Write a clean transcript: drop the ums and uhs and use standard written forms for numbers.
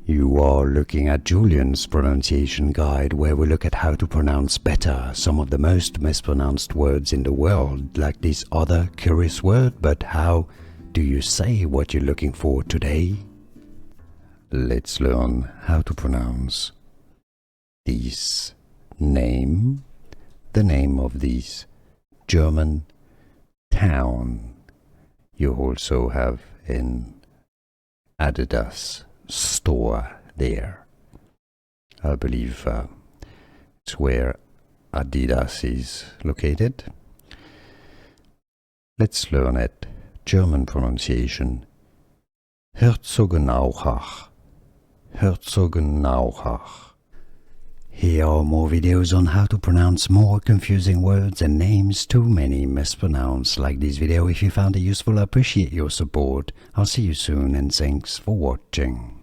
You are looking at Julian's pronunciation guide, where we look at how to pronounce better some of the most mispronounced words in the world, like this other curious word. But how do you say what you're looking for today? Let's learn how to pronounce this name, the name of this German town. You also have an Adidas store there. I believe it's where Adidas is located. Let's learn it. German pronunciation. Herzogenaurach. Herzogenaurach. Here are more videos on how to pronounce more confusing words and names too many mispronounced. Like this video if you found it useful. I appreciate your support. I'll see you soon and thanks for watching.